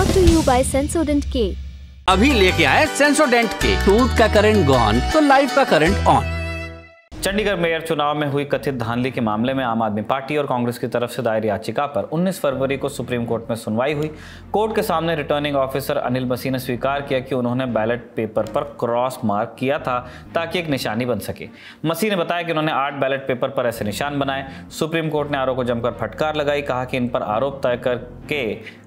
Brought to you by Sensodyne K। अभी लेके आए सेंसोडेंट के। टूथ का करंट गॉन तो लाइफ का करंट ऑन। चंडीगढ़ मेयर चुनाव में हुई कथित धांधली के मामले में आम आदमी पार्टी और कांग्रेस की तरफ से दायर याचिका पर 19 फरवरी को सुप्रीम कोर्ट में सुनवाई हुई। कोर्ट के सामने रिटर्निंग ऑफिसर अनिल मसीह ने स्वीकार किया कि उन्होंने बैलेट पेपर पर क्रॉस मार्क किया था ताकि एक निशानी बन सके। मसीह ने बताया कि उन्होंने 8 बैलेट पेपर पर ऐसे निशान बनाए। सुप्रीम कोर्ट ने आरोप को जमकर फटकार लगाई, कहा कि इन पर आरोप तय करके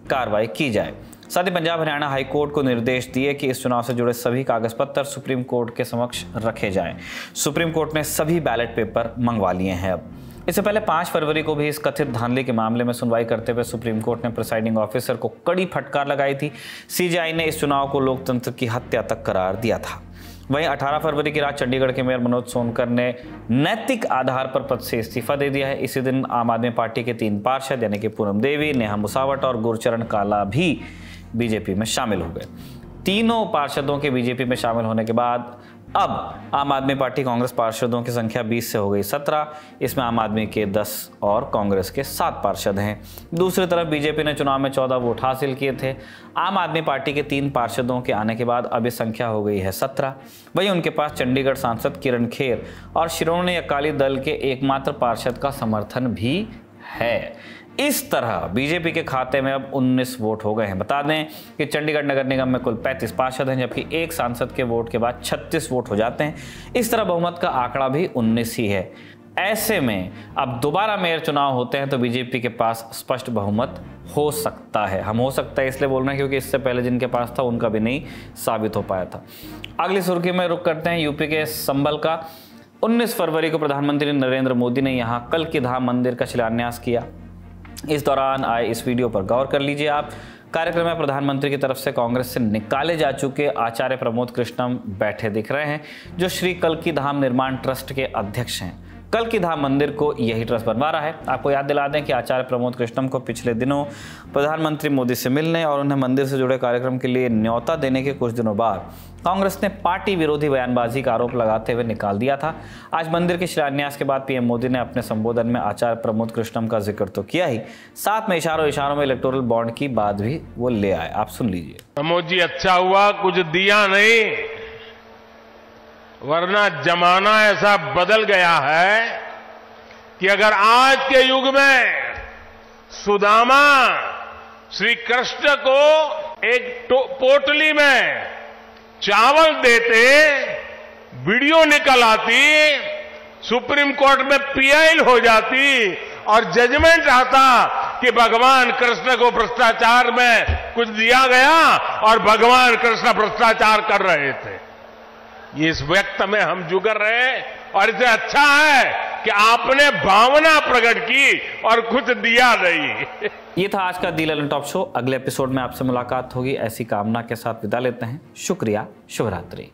कार्रवाई की जाए। साथ ही पंजाब हरियाणा हाई कोर्ट को निर्देश दिए कि इस चुनाव से जुड़े सभी कागज पत्र सुप्रीम कोर्ट के समक्ष रखे जाएं। सुप्रीम कोर्ट ने सभी बैलेट पेपर मंगवा लिए हैं। अब इससे पहले 5 फरवरी को भी इस कथित धांधली के मामले में सुनवाई करते हुए सुप्रीम कोर्ट ने प्रिसाइडिंग ऑफिसर को कड़ी फटकार लगाई थी। सीजेआई ने इस चुनाव को लोकतंत्र की हत्या तक करार दिया था। वहीं 18 फरवरी की रात चंडीगढ़ के मेयर मनोज सोनकर ने नैतिक आधार पर पद से इस्तीफा दे दिया है। इसी दिन आम आदमी पार्टी के 3 पार्षद यानी कि पूनम देवी, नेहा मुसावट और गुरचरण काला भी बीजेपी में शामिल हो गए। तीनों पार्षदों के बीजेपी में शामिल होने के बाद अब आम आदमी पार्टी कांग्रेस पार्षदों की संख्या 20 से हो गई 17। इसमें आम आदमी के 10 और कांग्रेस के 7 पार्षद हैं। दूसरी तरफ बीजेपी ने चुनाव में 14 वोट हासिल किए थे। आम आदमी पार्टी के 3 पार्षदों के आने के बाद अब ये संख्या हो गई है 17। वहीं उनके पास चंडीगढ़ सांसद किरण खेर और श्रोमणी अकाली दल के एकमात्र पार्षद का समर्थन भी है। इस तरह बीजेपी के खाते में अब 19 वोट हो गए हैं। बता दें कि चंडीगढ़ नगर निगम में कुल 35 पार्षद हैं, जबकि एक सांसद के वोट के बाद 36 वोट हो जाते हैं। इस तरह बहुमत का आंकड़ा भी 19 ही है। ऐसे में अब दोबारा मेयर चुनाव होते हैं तो बीजेपी के पास स्पष्ट बहुमत हो सकता है। हम हो सकता है इसलिए बोल रहे हैं क्योंकि इससे पहले जिनके पास था उनका भी नहीं साबित हो पाया था। अगली सुर्खी में रुक करते हैं यूपी के संभल का। 19 फरवरी को प्रधानमंत्री नरेंद्र मोदी ने यहाँ कल्कि धाम मंदिर का शिलान्यास किया। इस दौरान आए इस वीडियो पर गौर कर लीजिए आप। कार्यक्रम में प्रधानमंत्री की तरफ से कांग्रेस से निकाले जा चुके आचार्य प्रमोद कृष्णम बैठे दिख रहे हैं, जो श्री कल्कि धाम निर्माण ट्रस्ट के अध्यक्ष हैं। कल्कि धाम मंदिर को यही ट्रस्ट बनवा रहा है। आपको याद दिला दें कि आचार्य प्रमोद कृष्णम को पिछले दिनों प्रधानमंत्री मोदी से मिलने और उन्हें मंदिर से जुड़े कार्यक्रम के लिए न्योता देने के कुछ दिनों बाद कांग्रेस ने पार्टी विरोधी बयानबाजी का आरोप लगाते हुए निकाल दिया था। आज मंदिर के शिलान्यास के बाद पीएम मोदी ने अपने संबोधन में आचार्य प्रमोद कृष्णम का जिक्र तो किया ही, साथ में इशारों में इलेक्टोरल बॉन्ड की बात भी वो ले आए। आप सुन लीजिए। प्रमोद जी, अच्छा हुआ कुछ दिया नहीं, वरना जमाना ऐसा बदल गया है कि अगर आज के युग में सुदामा श्री कृष्ण को एक पोटली में चावल देते, वीडियो निकल आती, सुप्रीम कोर्ट में पीआई हो जाती और जजमेंट आता कि भगवान कृष्ण को भ्रष्टाचार में कुछ दिया गया और भगवान कृष्ण भ्रष्टाचार कर रहे थे। ये इस वक्त में हम जुगर रहे और इसे अच्छा है कि आपने भावना प्रकट की और कुछ दिया नहीं। ये था आज का दी ललन टॉप शो। अगले एपिसोड में आपसे मुलाकात होगी, ऐसी कामना के साथ विदा लेते हैं। शुक्रिया, शुभ रात्रि।